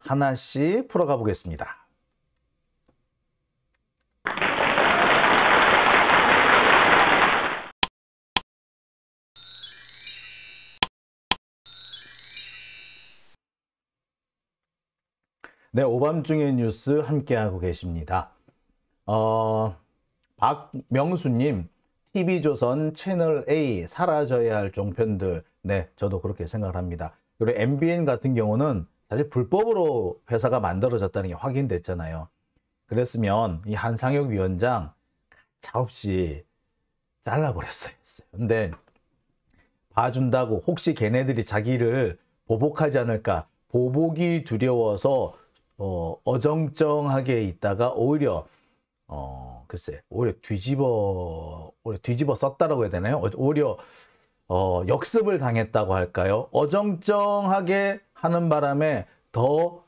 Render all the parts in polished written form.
하나씩 풀어가 보겠습니다. 네, 오밤중의 뉴스 함께하고 계십니다. 박명수님, TV조선 채널A 사라져야 할 종편들. 네, 저도 그렇게 생각을 합니다. 그리고 MBN 같은 경우는 사실 불법으로 회사가 만들어졌다는 게 확인됐잖아요. 그랬으면 이 한상혁 위원장 가차없이 잘라버렸어요. 근데 봐준다고 혹시 걔네들이 자기를 보복하지 않을까, 보복이 두려워서 어정쩡하게 있다가 오히려 글쎄 오히려 뒤집어 썼다라고 해야 되나요? 오히려 역습을 당했다고 할까요? 어정쩡하게 하는 바람에 더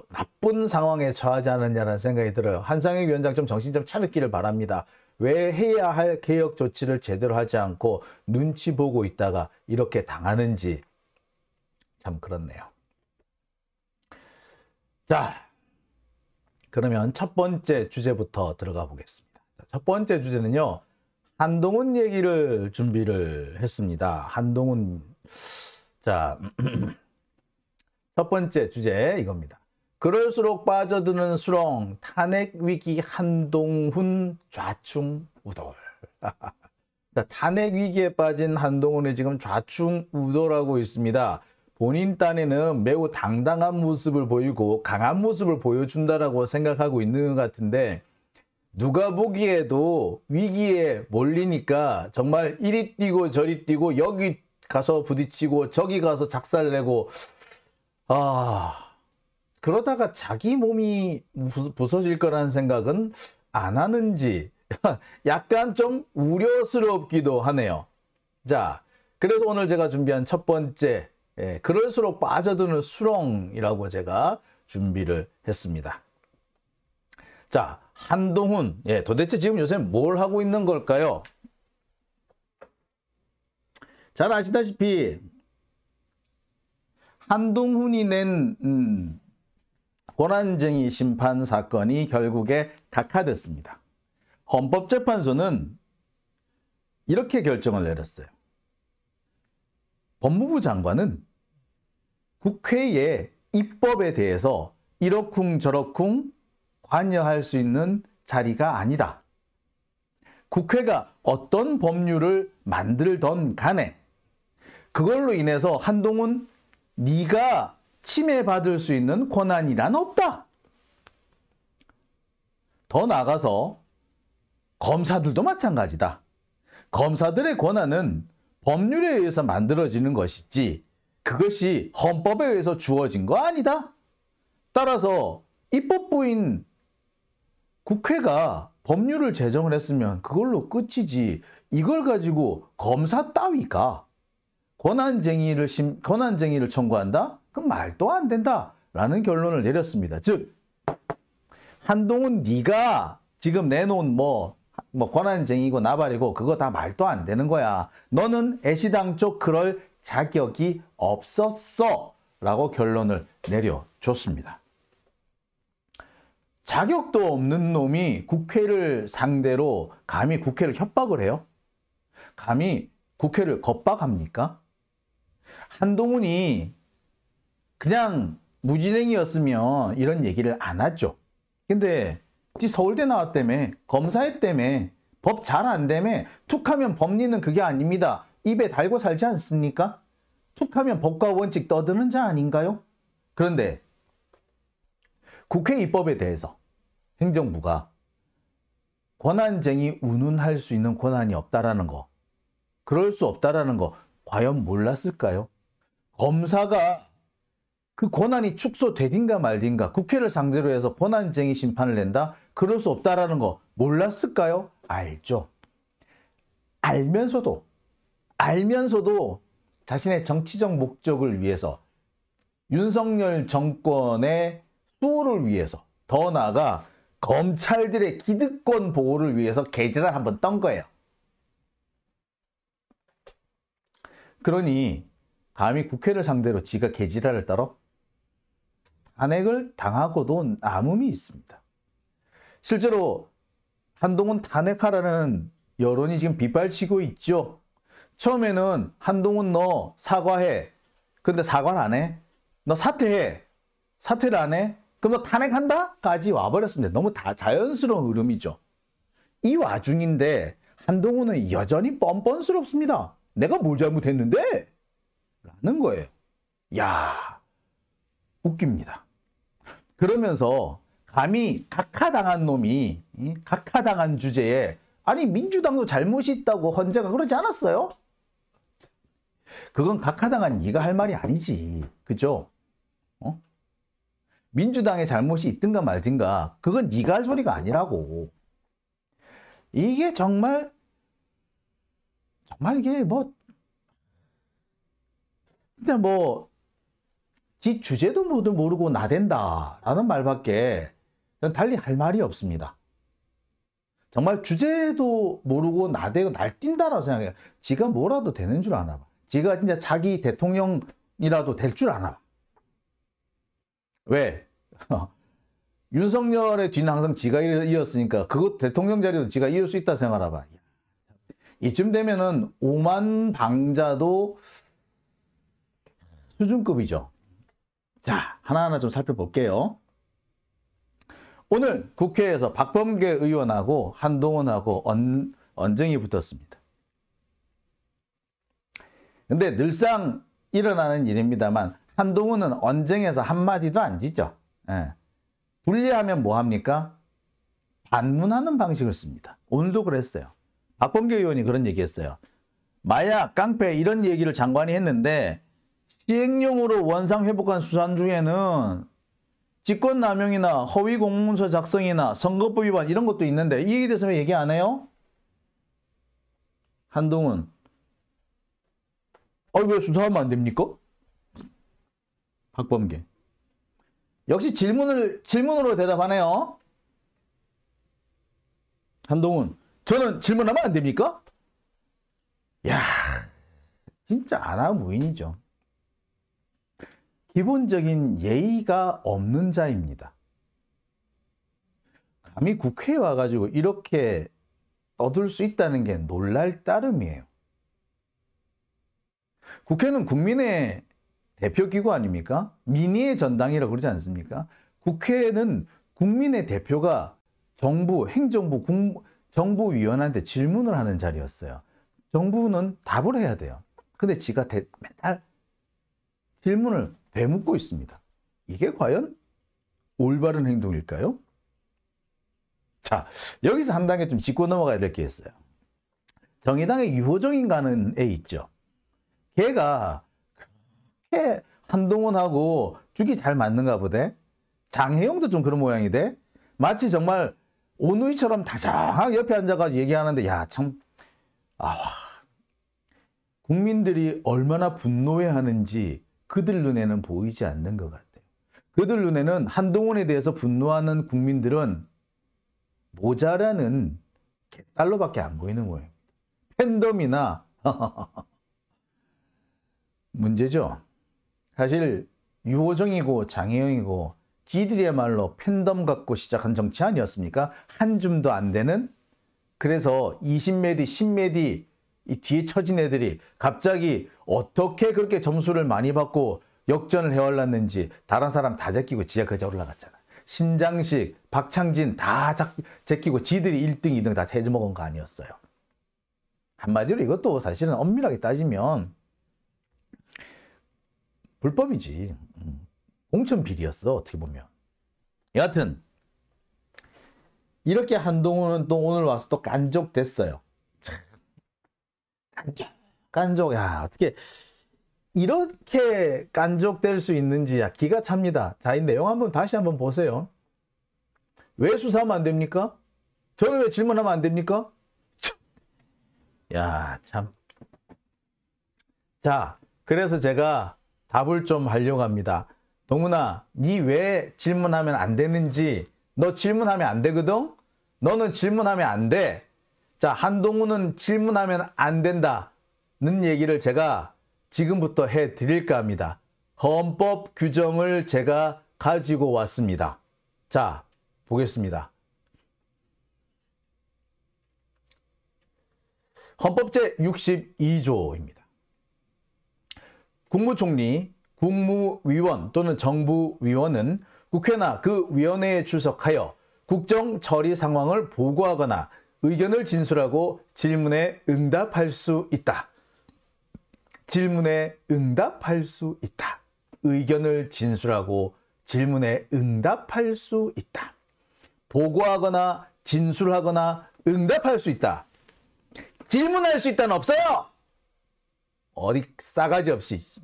나쁜 상황에 처하지 않았냐는 생각이 들어요. 한상혁 위원장 좀 정신 좀 차리기를 바랍니다. 왜 해야 할 개혁 조치를 제대로 하지 않고 눈치 보고 있다가 이렇게 당하는지 참 그렇네요. 자, 그러면 첫 번째 주제부터 들어가 보겠습니다. 첫 번째 주제는요, 한동훈 얘기를 준비를 했습니다. 한동훈. 자, 첫 번째 주제 이겁니다. 그럴수록 빠져드는 수렁, 탄핵 위기 한동훈 좌충우돌. 자, 탄핵 위기에 빠진 한동훈이 지금 좌충우돌하고 있습니다. 본인 딴에는 매우 당당한 모습을 보이고 강한 모습을 보여준다라고 생각하고 있는 것 같은데, 누가 보기에도 위기에 몰리니까 정말 이리 뛰고 저리 뛰고 여기 가서 부딪히고 저기 가서 작살내고, 그러다가 자기 몸이 부서질 거라는 생각은 안 하는지 약간 좀 우려스럽기도 하네요. 자, 그래서 오늘 제가 준비한 첫 번째, 그럴수록 빠져드는 수렁이라고 제가 준비를 했습니다. 자, 한동훈, 도대체 지금 요새 뭘 하고 있는 걸까요? 잘 아시다시피 한동훈이 낸 권한쟁의 심판 사건이 결국에 각하됐습니다. 헌법재판소는 이렇게 결정을 내렸어요. 법무부 장관은 국회의 입법에 대해서 이러쿵저러쿵 관여할 수 있는 자리가 아니다. 국회가 어떤 법률을 만들던 간에 그걸로 인해서 한동훈 네가 침해받을 수 있는 권한이란 없다. 더 나아가서 검사들도 마찬가지다. 검사들의 권한은 법률에 의해서 만들어지는 것이지 그것이 헌법에 의해서 주어진 거 아니다. 따라서 입법부인 국회가 법률을 제정을 했으면 그걸로 끝이지, 이걸 가지고 검사 따위가 권한쟁의를 청구한다? 그럼 말도 안 된다라는 결론을 내렸습니다. 즉 한동훈 네가 지금 내놓은 뭐 권한쟁의고 나발이고 그거 다 말도 안 되는 거야. 너는 애시당초 그럴 자격이 없었어 라고 결론을 내려줬습니다. 자격도 없는 놈이 국회를 상대로 감히 국회를 협박을 해요? 감히 국회를 겁박합니까? 한동훈이 그냥 무진행이었으면 이런 얘기를 안 하죠. 근데 서울대 나왔다며, 검사했다며, 법 잘 안다며, 툭하면 법리는 그게 아닙니다. 입에 달고 살지 않습니까? 툭하면 법과 원칙 떠드는 자 아닌가요? 그런데 국회 입법에 대해서 행정부가 권한쟁의 운운할 수 있는 권한이 없다라는 거, 그럴 수 없다라는 거 과연 몰랐을까요? 검사가 그 권한이 축소되든가 말든가 국회를 상대로 해서 권한쟁의 심판을 낸다? 그럴 수 없다라는 거 몰랐을까요? 알죠. 알면서도 자신의 정치적 목적을 위해서, 윤석열 정권의 수호를 위해서, 더 나아가 검찰들의 기득권 보호를 위해서 개지랄 한번 떤 거예요. 그러니 감히 국회를 상대로 지가 개지랄을 떨어? 탄핵을 당하고도 남음이 있습니다. 실제로 한동훈 탄핵하라는 여론이 지금 빗발치고 있죠. 처음에는 한동훈 너 사과해. 근데 사과를 안 해. 너 사퇴해. 사퇴를 안 해. 그럼 너 탄핵한다? 까지 와버렸습니다. 너무 다 자연스러운 흐름이죠. 이 와중인데 한동훈은 여전히 뻔뻔스럽습니다. 내가 뭘 잘못했는데? 라는 거예요. 야, 웃깁니다. 그러면서 감히 각하당한 놈이 각하당한 주제에 아니 민주당도 잘못이 있다고 헌재가 그러지 않았어요? 그건 각하당한 네가 할 말이 아니지. 그죠? 민주당의 잘못이 있든가 말든가 그건 네가 할 소리가 아니라고. 이게 정말 이게 뭐 진짜 뭐 지 주제도 모르고 나댄다라는 말밖에 전 달리 할 말이 없습니다. 정말 주제도 모르고 나대고 날뛴다라고 생각해요. 지가 뭐라도 되는 줄 아나 봐. 지가 진짜 자기 대통령이라도 될 줄 아나 봐. 왜? 윤석열의 뒤는 항상 지가 이었으니까 그것 대통령 자리도 지가 이을 수 있다 생각하나 봐. 이쯤 되면은 오만 방자도 수준급이죠. 자, 하나하나 좀 살펴볼게요. 오늘 국회에서 박범계 의원하고 한동훈하고 언쟁이 붙었습니다. 근데 늘상 일어나는 일입니다만 한동훈은 언쟁에서 한마디도 안 지죠. 예. 분리하면 뭐합니까? 반문하는 방식을 씁니다. 오늘도 그랬어요. 박범계 의원이 그런 얘기했어요. 마약, 깡패 이런 얘기를 장관이 했는데 시행령으로 원상 회복한 수사 중에는 직권남용이나 허위 공문서 작성이나 선거법 위반 이런 것도 있는데 이 얘기에 대해서 왜 얘기 안 해요? 한동훈. 왜 수사하면 안 됩니까? 박범계. 역시 질문으로 대답하네요. 한동훈. 저는 질문하면 안 됩니까? 야, 진짜 아나무인이죠. 기본적인 예의가 없는 자입니다. 감히 국회에 와가지고 이렇게 떠들 수 있다는 게 놀랄 따름이에요. 국회는 국민의 대표기구 아닙니까? 민의의 전당이라고 그러지 않습니까? 국회는 국민의 대표가 정부, 행정부, 정부위원한테 질문을 하는 자리였어요. 정부는 답을 해야 돼요. 근데 지가 맨날 질문을 되묻고 있습니다. 이게 과연 올바른 행동일까요? 자, 여기서 한 단계 좀 짚고 넘어가야 될 게 있어요. 정의당의 유호정인가는 애 있죠. 걔가 그렇게 한동훈하고 죽이 잘 맞는가 보대. 장혜영도 좀 그런 모양이 돼. 마치 정말 오누이처럼 다정하게 옆에 앉아가지고 얘기하는데 야, 참 국민들이 얼마나 분노해하는지 그들 눈에는 보이지 않는 것 같아요. 그들 눈에는 한동훈에 대해서 분노하는 국민들은 모자라는 개딸로밖에 안 보이는 거예요. 팬덤이나 문제죠. 사실 유호정이고 장혜영이고 지들이야말로 팬덤 갖고 시작한 정치 아니었습니까? 한 줌도 안 되는. 그래서 20매디, 10매디 이 뒤에 처진 애들이 갑자기 어떻게 그렇게 점수를 많이 받고 역전을 해올랐는지 다른 사람 다 제끼고 지가 그저 올라갔잖아. 신장식, 박창진 다 제끼고 지들이 1등, 2등 다 해먹은 거 아니었어요. 한마디로 이것도 사실은 엄밀하게 따지면 불법이지. 공천비리였어, 어떻게 보면. 여하튼 이렇게 한동훈은 또 오늘 와서 또 깐족됐어요. 깐족. 야, 어떻게 이렇게 깐족될 수 있는지 기가 찹니다. 자, 이 내용 다시 한번 보세요. 왜 수사하면 안 됩니까? 저는 왜 질문하면 안 됩니까? 야, 참. 자, 그래서 제가 답을 좀 하려고 합니다. 동훈아, 니 왜 질문하면 안 되는지. 너 질문하면 안 되거든? 너는 질문하면 안 돼. 자, 한동훈은 질문하면 안 된다는 얘기를 제가 지금부터 해 드릴까 합니다. 헌법 규정을 제가 가지고 왔습니다. 자, 보겠습니다. 헌법 제62조입니다. 국무총리, 국무위원 또는 정부위원은 국회나 그 위원회에 출석하여 국정 처리 상황을 보고하거나 의견을 진술하고 질문에 응답할 수 있다. 질문에 응답할 수 있다. 의견을 진술하고 질문에 응답할 수 있다. 보고하거나 진술하거나 응답할 수 있다. 질문할 수 있다는 없어요. 어디 싸가지 없이.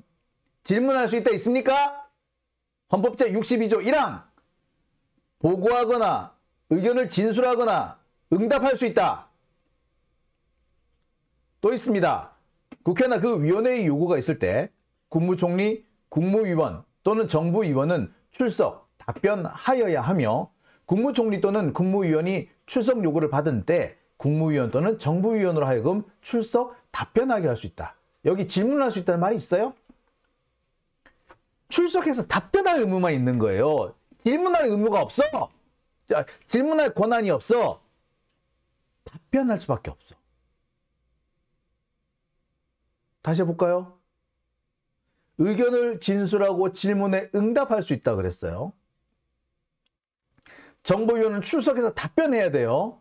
질문할 수 있다 있습니까? 헌법 제62조 1항. 보고하거나 의견을 진술하거나 응답할 수 있다. 또 있습니다. 국회나 그 위원회의 요구가 있을 때 국무총리, 국무위원 또는 정부위원은 출석, 답변하여야 하며 국무총리 또는 국무위원이 출석 요구를 받은 때 국무위원 또는 정부위원으로 하여금 출석, 답변하게 할 수 있다. 여기 질문할 수 있다는 말이 있어요? 출석해서 답변할 의무만 있는 거예요. 질문할 의무가 없어. 질문할 권한이 없어. 답변할 수밖에 없어. 다시 해볼까요? 의견을 진술하고 질문에 응답할 수 있다 그랬어요. 정부위원은 출석해서 답변해야 돼요.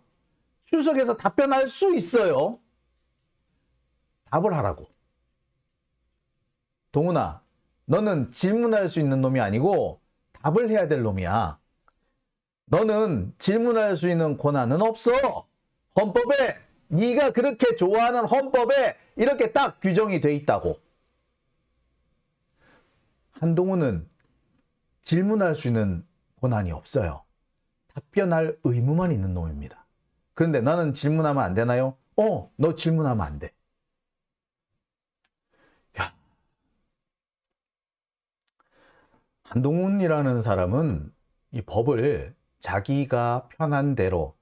출석해서 답변할 수 있어요. 답을 하라고. 동훈아, 너는 질문할 수 있는 놈이 아니고 답을 해야 될 놈이야. 너는 질문할 수 있는 권한은 없어. 헌법에, 네가 그렇게 좋아하는 헌법에 이렇게 딱 규정이 돼 있다고. 한동훈은 질문할 수 있는 권한이 없어요. 답변할 의무만 있는 놈입니다. 그런데 나는 질문하면 안 되나요? 너 질문하면 안 돼. 야, 한동훈이라는 사람은 이 법을 자기가 편한 대로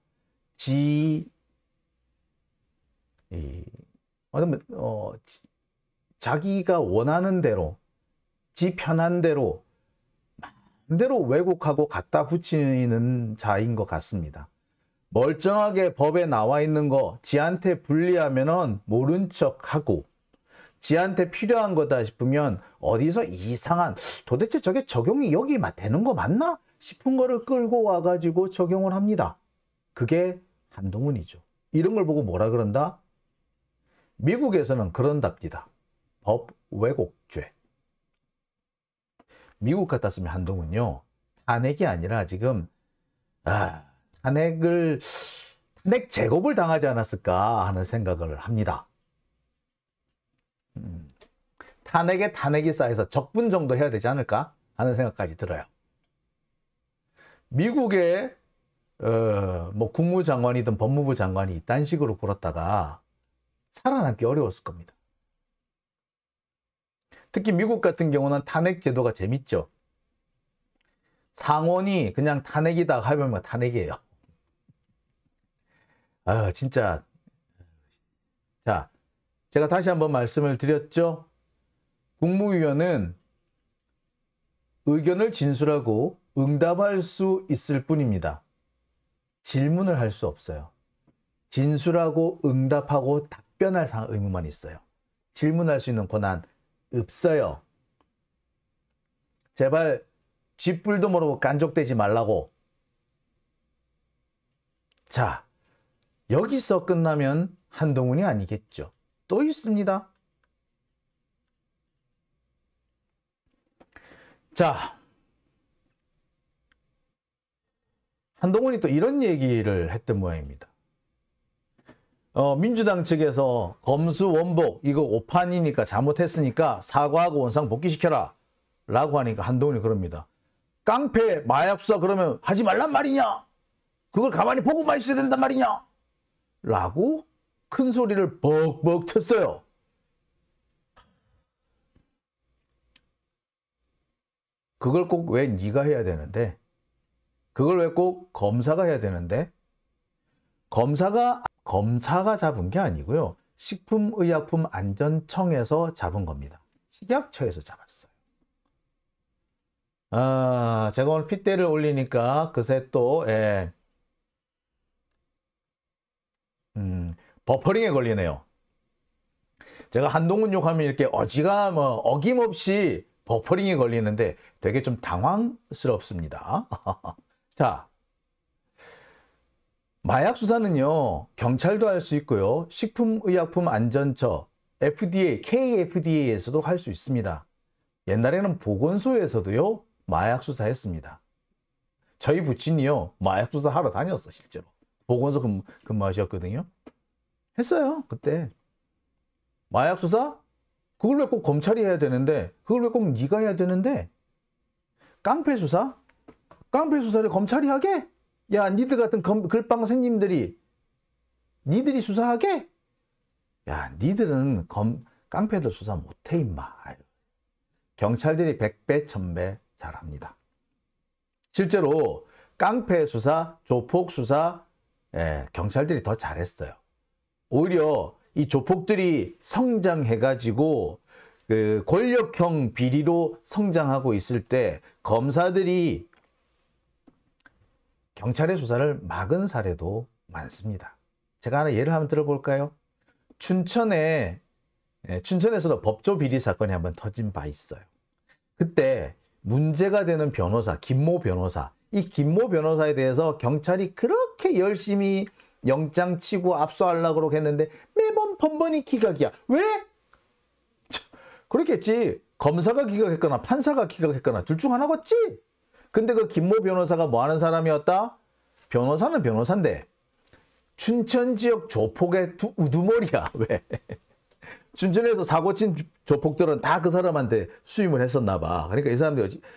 자기가 원하는 대로 지 편한 대로 마음대로 왜곡하고 갖다 붙이는 자인 것 같습니다. 멀쩡하게 법에 나와 있는 거 지한테 불리하면은 모른 척하고 지한테 필요한 거다 싶으면 어디서 이상한 도대체 저게 적용이 여기 되는 거 맞나 싶은 거를 끌고 와가지고 적용을 합니다. 그게 한동훈이죠. 이런 걸 보고 뭐라 그런다? 미국에서는 그런답니다. 법 왜곡죄. 미국 같았으면 한동훈요. 탄핵이 아니라 지금 탄핵 제겁을 당하지 않았을까 하는 생각을 합니다. 탄핵에 탄핵이 쌓여서 적분 정도 해야 되지 않을까 하는 생각까지 들어요. 미국의 뭐 국무장관이든 법무부 장관이 이딴 식으로 굴었다가 살아남기 어려웠을 겁니다. 특히 미국 같은 경우는 탄핵 제도가 재밌죠. 상원이 그냥 탄핵이다 하면 탄핵이에요. 진짜. 자, 제가 다시 한번 말씀을 드렸죠. 국무위원은 의견을 진술하고 응답할 수 있을 뿐입니다. 질문을 할 수 없어요. 진술하고 응답하고 답변할 의무만 있어요. 질문할 수 있는 권한 없어요. 제발 쥐뿔도 모르고 깐족대지 말라고. 자, 여기서 끝나면 한동훈이 아니겠죠. 또 있습니다. 자, 한동훈이 또 이런 얘기를 했던 모양입니다. 민주당 측에서 검수원복 이거 오판이니까 잘못했으니까 사과하고 원상 복귀시켜라 라고 하니까 한동훈이 그럽니다. 깡패 마약 수사 그러면 하지 말란 말이냐? 그걸 가만히 보고만 있어야 된단 말이냐? 라고 큰 소리를 벅벅 텄어요. 그걸 꼭 왜 네가 해야 되는데? 그걸 왜 꼭 검사가 해야 되는데? 검사가 잡은 게 아니고요. 식품의약품안전청에서 잡은 겁니다. 식약처에서 잡았어요. 아, 제가 오늘 핏대를 올리니까 그새 또, 버퍼링에 걸리네요. 제가 한동훈 욕하면 이렇게 어김없이 버퍼링에 걸리는데 되게 좀 당황스럽습니다. 자, 마약 수사는요, 경찰도 할 수 있고요, 식품의약품안전처, FDA, KFDA에서도 할 수 있습니다. 옛날에는 보건소에서도요, 마약 수사했습니다. 저희 부친이요, 마약 수사 하러 다녔어, 실제로. 보건소 근무하셨거든요. 했어요, 그때. 마약 수사? 그걸 왜 꼭 검찰이 해야 되는데, 그걸 왜 꼭 네가 해야 되는데, 깡패 수사? 깡패 수사를 검찰이 하게? 야, 니들 같은 글빵생님들이 니들이 수사하게? 야, 니들은 깡패들 수사 못해 임마. 경찰들이 100배, 1000배 잘합니다. 실제로 깡패 수사, 조폭 수사, 경찰들이 더 잘했어요. 오히려 이 조폭들이 성장해가지고 그 권력형 비리로 성장하고 있을 때 검사들이 경찰의 수사를 막은 사례도 많습니다. 제가 하나 예를 한번 들어볼까요? 춘천에서도 법조 비리 사건이 한번 터진 바 있어요. 그때 문제가 되는 변호사, 김모 변호사, 이 김모 변호사에 대해서 경찰이 그렇게 열심히 영장 치고 압수하려고 했는데 매번 번번이 기각이야. 왜? 그렇겠지. 검사가 기각했거나 판사가 기각했거나 둘 중 하나겠지. 근데 그 김모 변호사가 뭐 하는 사람이었다? 변호사는 변호사인데 춘천 지역 조폭의 우두머리야. 왜? 춘천에서 사고 친 조폭들은 다 그 사람한테 수임을 했었나 봐. 그러니까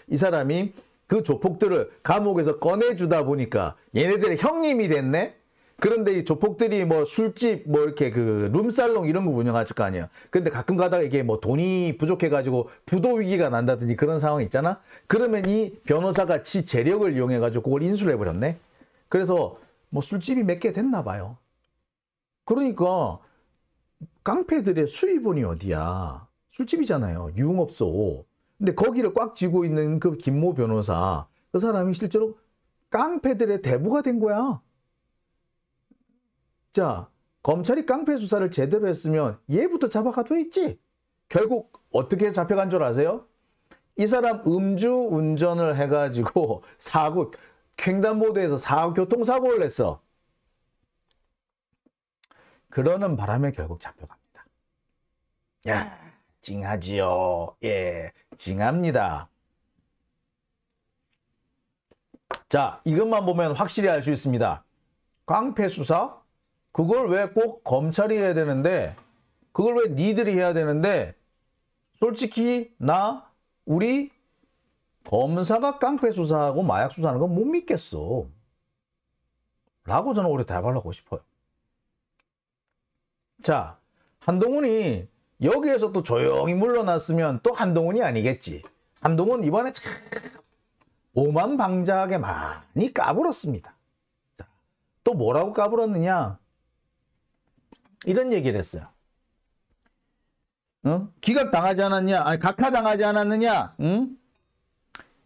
이 사람이 그 조폭들을 감옥에서 꺼내주다 보니까 얘네들의 형님이 됐네? 그런데 이 조폭들이 뭐 술집, 뭐 이렇게 그 룸살롱 이런 거 운영하실 거 아니야. 근데 가끔 가다가 이게 뭐 돈이 부족해가지고 부도 위기가 난다든지 그런 상황 있잖아? 그러면 이 변호사가 지 재력을 이용해가지고 그걸 인수를 해버렸네? 그래서 뭐 술집이 몇 개 됐나 봐요. 그러니까 깡패들의 수입원이 어디야? 술집이잖아요. 유흥업소. 근데 거기를 꽉 쥐고 있는 그 김모 변호사, 그 사람이 실제로 깡패들의 대부가 된 거야. 자, 검찰이 깡패 수사를 제대로 했으면 얘부터 잡아가도 있지. 결국 어떻게 잡혀간 줄 아세요? 이 사람 음주 운전을 해가지고 횡단보도에서 교통사고를 냈어. 그러는 바람에 결국 잡혀갑니다. 야, 징하지요. 예, 징합니다. 자, 이것만 보면 확실히 알 수 있습니다. 깡패 수사? 그걸 왜 꼭 검찰이 해야 되는데, 그걸 왜 니들이 해야 되는데, 솔직히 우리 검사가 깡패 수사하고 마약 수사하는 건 못 믿겠어. 라고 저는 오히려 대답하고 싶어요. 자, 한동훈이 여기에서 또 조용히 물러났으면 또 한동훈이 아니겠지. 한동훈 이번에 참 오만방자하게 많이 까불었습니다. 자, 또 뭐라고 까불었느냐? 이런 얘기를 했어요. 기각당하지 않았냐? 아니, 각하당하지 않았느냐? 응?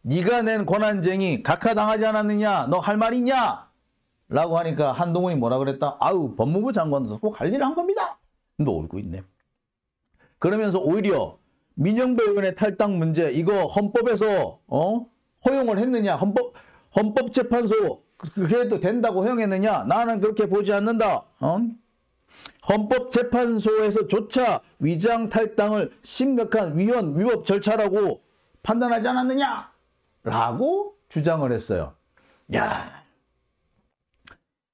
네가 낸 권한쟁의 각하당하지 않았느냐? 너 할 말 있냐? 라고 하니까 한동훈이 뭐라 그랬다? 아유, 법무부 장관도 꼭 할 일을 한 겁니다. 근데 울고 있네. 그러면서 오히려 민영배 의원의 탈당 문제 이거 헌법에서 허용을 했느냐? 헌법재판소 그래도 된다고 허용했느냐? 나는 그렇게 보지 않는다. 헌법재판소에서조차 위장 탈당을 심각한 위법 절차라고 판단하지 않았느냐? 라고 주장을 했어요. 야,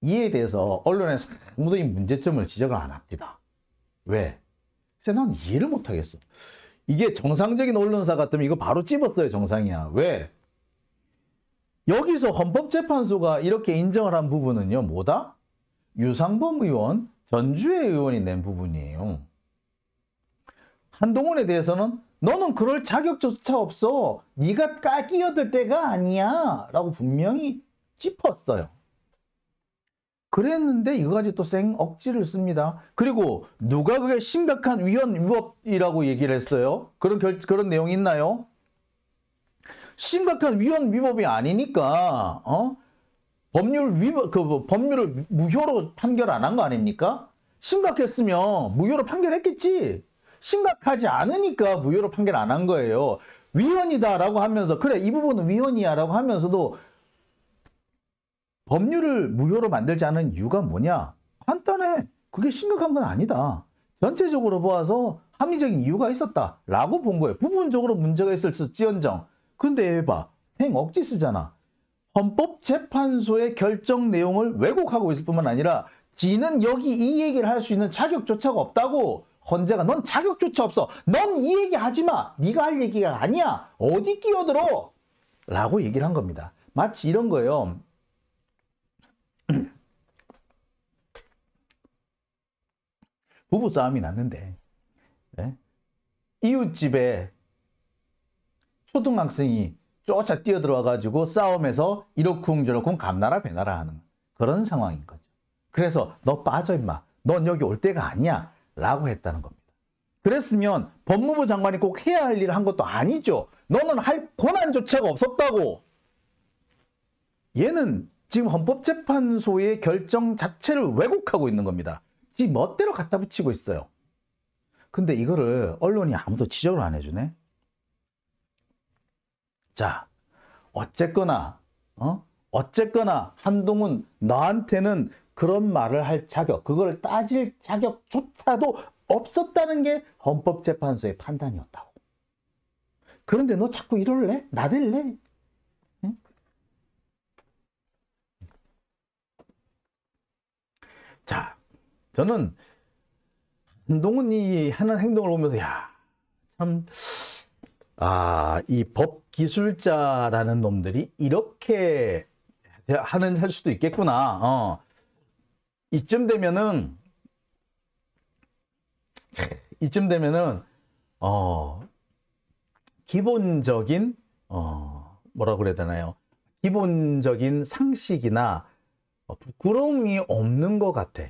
이에 대해서 언론에서 아무도 이 문제점을 지적을 안 합니다. 왜? 그래서 난 이해를 못하겠어. 이게 정상적인 언론사 같으면 이거 바로 찝었어요. 정상이야. 왜? 여기서 헌법재판소가 이렇게 인정을 한 부분은요. 뭐다? 유상범 의원, 전주의 의원이 낸 부분이에요. 한동훈에 대해서는 너는 그럴 자격조차 없어. 네가 끼어들 때가 아니야. 라고 분명히 짚었어요. 그랬는데 이거 가지고 또 쌩 억지를 씁니다. 그리고 누가 그게 심각한 위헌 위법이라고 얘기를 했어요? 그런 내용이 있나요? 심각한 위헌 위법이 아니니까 법률 위법 법률을 무효로 판결 안 한 거 아닙니까? 심각했으면 무효로 판결했겠지. 심각하지 않으니까 무효로 판결 안 한 거예요. 위헌이다라고 하면서 그래 이 부분은 위헌이야라고 하면서도 법률을 무효로 만들지 않은 이유가 뭐냐? 간단해. 그게 심각한 건 아니다. 전체적으로 보아서 합리적인 이유가 있었다라고 본 거예요. 부분적으로 문제가 있을지언정. 근데 해봐. 억지 쓰잖아. 헌법재판소의 결정 내용을 왜곡하고 있을 뿐만 아니라 지는 여기 이 얘기를 할 수 있는 자격조차가 없다고. 헌재가 넌 자격조차 없어. 넌 이 얘기 하지 마. 네가 할 얘기가 아니야. 어디 끼어들어? 라고 얘기를 한 겁니다. 마치 이런 거예요. 부부싸움이 났는데 네? 이웃집에 초등학생이 쫓아 뛰어들어와가지고 싸움에서 이러쿵저러쿵 감나라 배나라 하는 그런 상황인 거죠. 그래서 너 빠져 임마. 넌 여기 올 때가 아니야. 라고 했다는 겁니다. 그랬으면 법무부 장관이 꼭 해야 할 일을 한 것도 아니죠. 너는 할 권한조차가 없었다고. 얘는 지금 헌법재판소의 결정 자체를 왜곡하고 있는 겁니다. 지 멋대로 갖다 붙이고 있어요. 근데 이거를 언론이 아무도 지적을 안 해주네. 자, 어쨌거나 한동훈 너한테는 그런 말을 할 자격, 그걸 따질 자격조차도 없었다는 게 헌법재판소의 판단이었다고. 그런데 너 자꾸 이럴래? 나댈래? 응? 자, 저는 한동훈이 하는 행동을 보면서 참 이 법기술자라는 놈들이 이렇게 할 수도 있겠구나. 이쯤 되면은 기본적인 뭐라 그래야 되나요? 기본적인 상식이나 부끄러움이 없는 것 같아.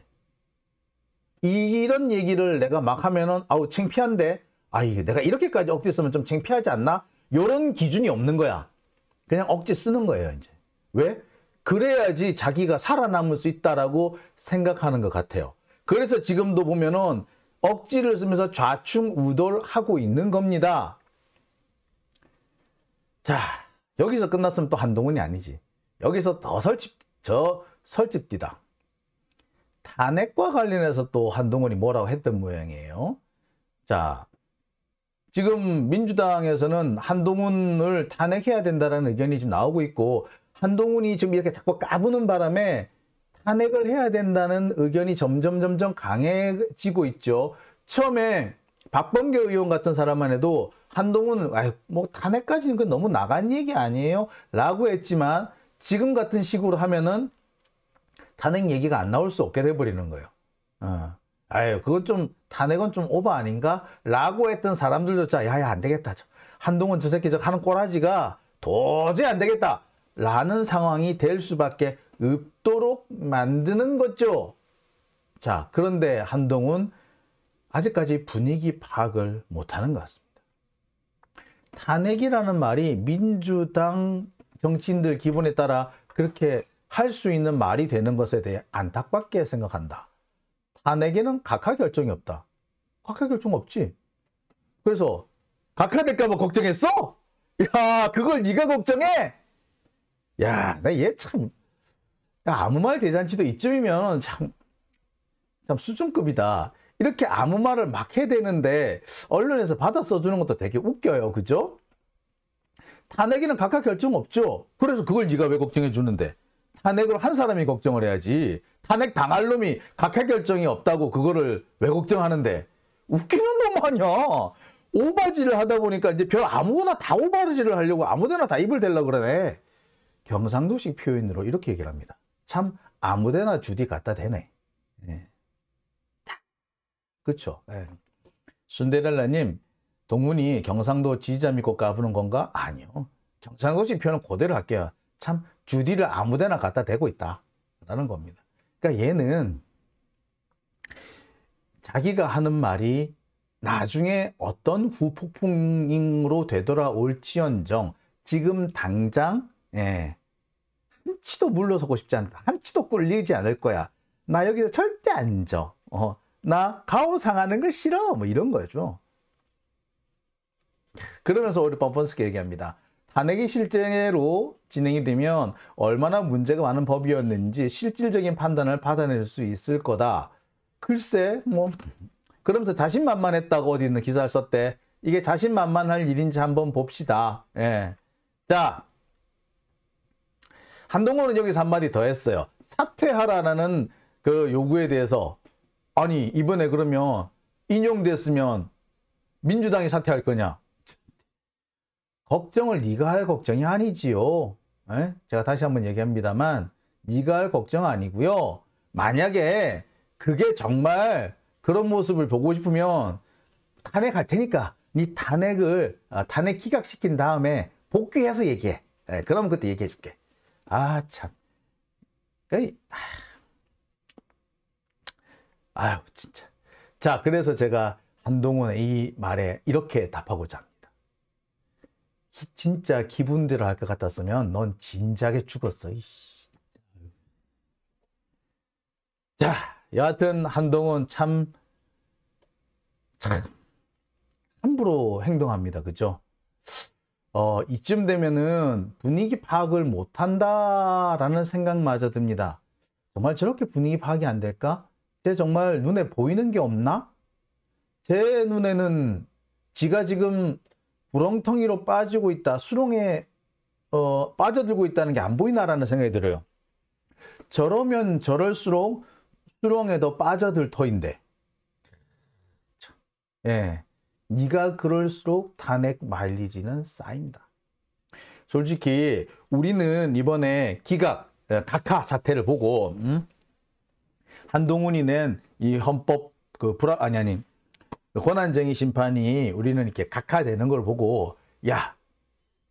이런 얘기를 내가 막 하면은 아우 창피한데, 이게 내가 이렇게까지 억지 쓰면 좀 창피하지 않나? 요런 기준이 없는 거야. 그냥 억지 쓰는 거예요, 이제. 왜? 그래야지 자기가 살아남을 수 있다라고 생각하는 것 같아요. 그래서 지금도 보면은 억지를 쓰면서 좌충우돌하고 있는 겁니다. 자, 여기서 끝났으면 또 한동훈이 아니지. 여기서 더 설집디다. 탄핵과 관련해서 또 한동훈이 뭐라고 했던 모양이에요. 자, 지금 민주당에서는 한동훈을 탄핵해야 된다는 의견이 지금 나오고 있고, 한동훈이 지금 이렇게 자꾸 까부는 바람에 탄핵을 해야 된다는 의견이 점점 강해지고 있죠. 처음에 박범계 의원 같은 사람만 해도 한동훈은 뭐 탄핵까지는 그 너무 나간 얘기 아니에요? 라고 했지만 지금 같은 식으로 하면은 탄핵 얘기가 안 나올 수 없게 돼버리는 거예요. 그건 좀 탄핵은 좀 오버 아닌가? 라고 했던 사람들조차 야야 안 되겠다. 한동훈 저 새끼 저 하는 꼬라지가 도저히 안 되겠다. 라는 상황이 될 수밖에 없도록 만드는 거죠. 자, 그런데 한동훈 아직까지 분위기 파악을 못하는 것 같습니다. 탄핵이라는 말이 민주당 정치인들 기본에 따라 그렇게 할 수 있는 말이 되는 것에 대해 안타깝게 생각한다. 탄핵에는 각하 결정이 없다. 각하 결정 없지. 그래서 각하될까 봐 걱정했어? 야, 그걸 네가 걱정해? 야, 나 얘 참 아무 말 대잔치도 이쯤이면 참 수준급이다. 이렇게 아무 말을 막 해야 되는데 언론에서 받아 써주는 것도 되게 웃겨요. 그죠? 탄핵에는 각하 결정 없죠. 그래서 그걸 네가 왜 걱정해 주는데? 탄핵을 한 사람이 걱정을 해야지. 탄핵 당할 놈이 각하 결정이 없다고 그거를 왜 걱정하는데? 웃기는 놈 아니야. 오바지를 하다 보니까 이제 별 아무거나 다 오바지를 하려고 아무데나 다 입을 대려고 그러네. 경상도식 표현으로 이렇게 얘기를 합니다. 참 아무데나 주디 갖다 대네. 예. 그렇죠. 예. 순데렐라님, 동문이 경상도 지지자 믿고 까부는 건가? 아니요. 경상도식 표현은 그대로 할게요. 참 주디를 아무데나 갖다 대고 있다 라는 겁니다. 그러니까 얘는 자기가 하는 말이 나중에 어떤 후폭풍으로 되돌아올지언정 지금 당장 한치도 물러서고 싶지 않다. 한치도 꿀리지 않을 거야. 나 여기서 절대 안 앉아. 나 가오상하는 걸 싫어. 뭐 이런 거죠. 그러면서 우리 법원스키 얘기합니다. 탄핵이 실제로 진행이 되면 얼마나 문제가 많은 법이었는지 실질적인 판단을 받아낼 수 있을 거다. 글쎄, 뭐 그러면서 자신만만했다고 어디 있는 기사를 썼대. 이게 자신만만할 일인지 한번 봅시다. 예. 자, 한동훈은 여기서 한마디 더 했어요. 사퇴하라는 그 요구에 대해서 아니 이번에 그러면 인용됐으면 민주당이 사퇴할 거냐? 걱정을 네가 할 걱정이 아니지요. 에? 제가 다시 한번 얘기합니다만 네가 할 걱정 아니고요. 만약에 그게 정말 그런 모습을 보고 싶으면 탄핵할 테니까 네 탄핵 기각시킨 다음에 복귀해서 얘기해. 그럼 그때 얘기해 줄게. 아 참. 아유 진짜. 자, 그래서 제가 한동훈의 이 말에 이렇게 답하고자 합니다. 진짜 기분대로 할 것 같았으면 넌 진작에 죽었어. 자, 여하튼 한동훈 참 함부로 행동합니다. 그죠? 이쯤 되면은 분위기 파악을 못한다라는 생각마저 듭니다. 정말 저렇게 분위기 파악이 안 될까? 쟤 정말 눈에 보이는 게 없나? 제 눈에는 지가 지금 구렁텅이로 빠지고 있다, 수렁에 빠져들고 있다는 게 안 보이나라는 생각이 들어요. 저러면 저럴수록 수렁에 더 빠져들 터인데, 예, 네가 그럴수록 탄핵 마일리지는 쌓인다. 솔직히 우리는 이번에 각하 사태를 보고 한동훈이 낸 이 헌법 권한쟁의 심판이 우리는 이렇게 각하되는 걸 보고 야,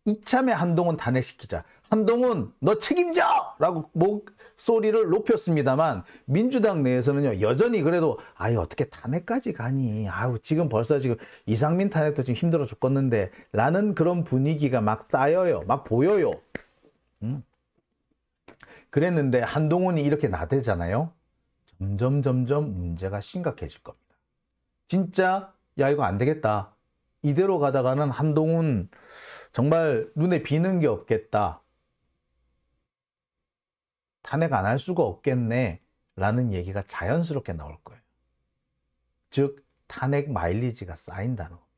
이참에 한동훈 탄핵시키자. 한동훈 너 책임져! 라고 목소리를 높였습니다만 민주당 내에서는요 여전히 그래도 아유 어떻게 탄핵까지 가니. 아유 지금 벌써 지금 이상민 탄핵도 지금 힘들어 죽겠는데 라는 그런 분위기가 막 쌓여요. 막 보여요. 그랬는데 한동훈이 이렇게 나대잖아요. 점점 문제가 심각해질 겁니다. 진짜 야 이거 안 되겠다. 이대로 가다가는 한동훈 정말 눈에 비는 게 없겠다. 탄핵 안 할 수가 없겠네 라는 얘기가 자연스럽게 나올 거예요. 즉 탄핵 마일리지가 쌓인다는 겁니다.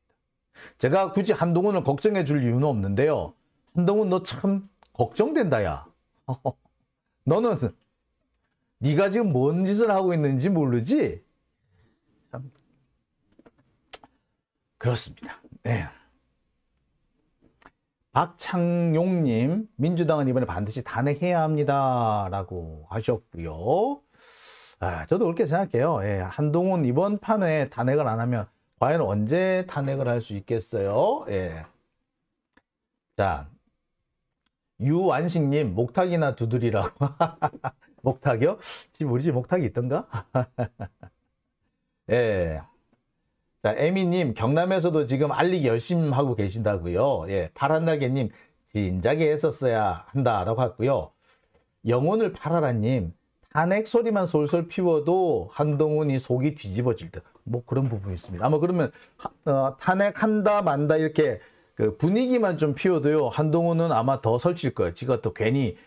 제가 굳이 한동훈을 걱정해 줄 이유는 없는데요. 한동훈 너 참 걱정된다 야. 너는 네가 지금 뭔 짓을 하고 있는지 모르지? 참 그렇습니다. 네. 박창용님, 민주당은 이번에 반드시 탄핵해야 합니다. 라고 하셨고요. 저도 그렇게 생각해요. 예, 한동훈 이번 판에 탄핵을 안 하면 과연 언제 탄핵을 할 수 있겠어요? 예. 자, 유완식님, 목탁이나 두드리라고. 목탁이요? 지금 우리 집 목탁이 있던가? 예. 자, 에미님, 경남에서도 지금 알리기 열심히 하고 계신다고요. 예, 파란날개님, 진작에 했었어야 한다라고 했고요. 영혼을 팔아라님, 탄핵 소리만 솔솔 피워도 한동훈이 속이 뒤집어질 듯. 뭐 그런 부분이 있습니다. 아마 그러면 탄핵한다 만다 이렇게 그 분위기만 좀 피워도요. 한동훈은 아마 더 설칠 거예요. 지가 또 괜히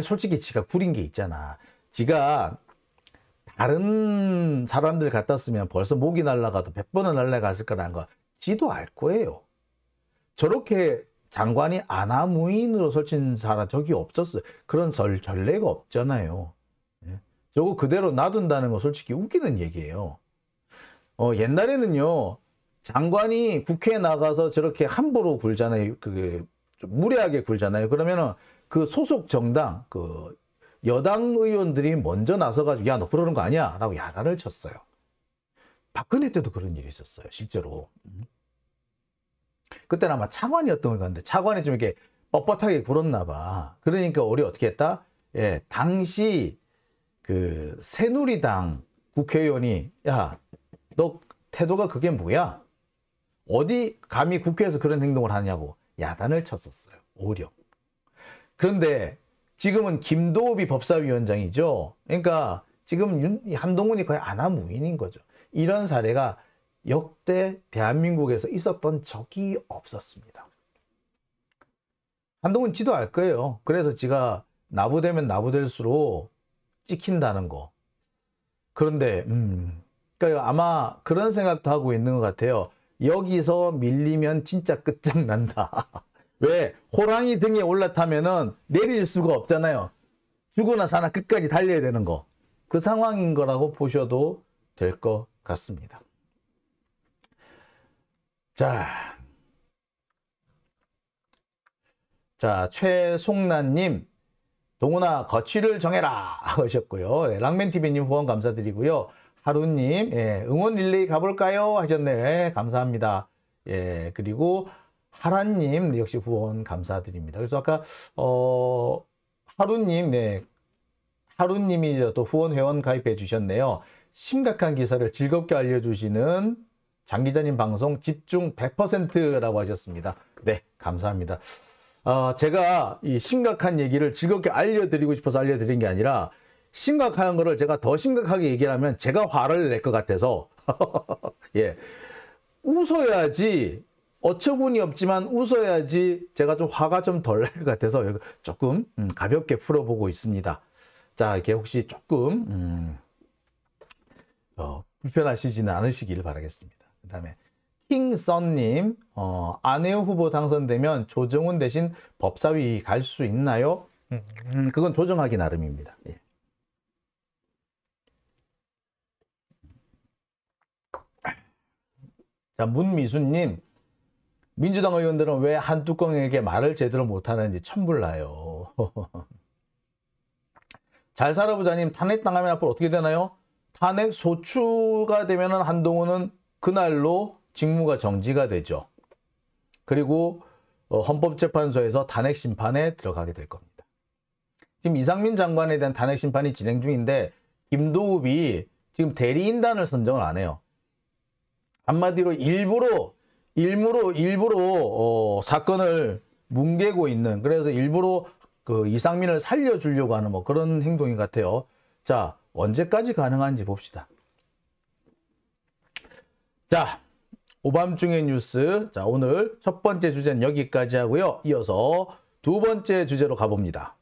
솔직히 지가 구린 게 있잖아. 지가 다른 사람들 같았으면 벌써 목이 날아가도 100번은 날아갔을 거라는 거 지도 알 거예요. 저렇게 장관이 아나무인으로 설친 사람 적이 없었어요. 그런 전례가 없잖아요. 저거 그대로 놔둔다는 거 솔직히 웃기는 얘기예요. 옛날에는요 장관이 국회에 나가서 저렇게 함부로 굴잖아요. 그게 좀 무례하게 굴잖아요. 그러면은 그 소속 정당 여당 의원들이 먼저 나서가지고 야 너 그러는 거 아니야? 라고 야단을 쳤어요. 박근혜 때도 그런 일이 있었어요. 실제로. 그때는 아마 차관이었던 것 같은데 차관이 좀 이렇게 뻣뻣하게 굴었나 봐. 그러니까 우리 어떻게 했다? 예, 당시 그 새누리당 국회의원이 야 너 태도가 그게 뭐야? 어디 감히 국회에서 그런 행동을 하냐고 야단을 쳤었어요. 오히려. 그런데 지금은 김도읍이 법사위원장이죠. 그러니까 지금 한동훈이 거의 아나무인인 거죠. 이런 사례가 역대 대한민국에서 있었던 적이 없었습니다. 한동훈 지도 알 거예요. 그래서 지가 나부되면 나부될수록 찍힌다는 거. 그런데 그러니까 아마 그런 생각도 하고 있는 것 같아요. 여기서 밀리면 진짜 끝장난다. 왜? 호랑이 등에 올라타면은 내릴 수가 없잖아요. 죽으나 사나 끝까지 달려야 되는 거. 그 상황인 거라고 보셔도 될 것 같습니다. 자, 최송란님, 동훈아 거취를 정해라 하셨고요. 네, 랑맨TV님 후원 감사드리고요. 하루님, 응원 릴레이 가볼까요? 하셨네. 감사합니다. 예, 그리고 하라님 역시 후원 감사드립니다. 그래서 아까 하루님, 하루님이 또 후원 회원 가입해 주셨네요. 심각한 기사를 즐겁게 알려주시는 장 기자님 방송 집중 100%라고 하셨습니다. 네, 감사합니다. 제가 이 심각한 얘기를 즐겁게 알려드리고 싶어서 알려드린 게 아니라 심각한 거를 제가 더 심각하게 얘기하면 제가 화를 낼 것 같아서 예, 웃어야지 어처구니 없지만 웃어야지 제가 좀 화가 좀 덜 날 것 같아서 조금 가볍게 풀어보고 있습니다. 자, 이게 혹시 조금 불편하시지는 않으시길 바라겠습니다. 그 다음에 킹썬님, 안혜우 후보 당선되면 조정훈 대신 법사위 갈 수 있나요? 그건 조정하기 나름입니다. 예. 자, 문미수님, 민주당 의원들은 왜 한뚜껑에게 말을 제대로 못하는지 천불나요. 잘 살아보자님, 탄핵당하면 앞으로 어떻게 되나요? 탄핵 소추가 되면 한동훈은 그날로 직무가 정지가 되죠. 그리고 헌법재판소에서 탄핵 심판에 들어가게 될 겁니다. 지금 이상민 장관에 대한 탄핵 심판이 진행 중인데 김도읍이 지금 대리인단을 선정을 안 해요. 한마디로 일부러 사건을 뭉개고 있는, 그래서 일부러 그 이상민을 살려주려고 하는 뭐 그런 행동인 것 같아요. 자, 언제까지 가능한지 봅시다. 자, 오밤중의 뉴스. 자, 오늘 첫 번째 주제는 여기까지 하고요. 이어서 두 번째 주제로 가봅니다.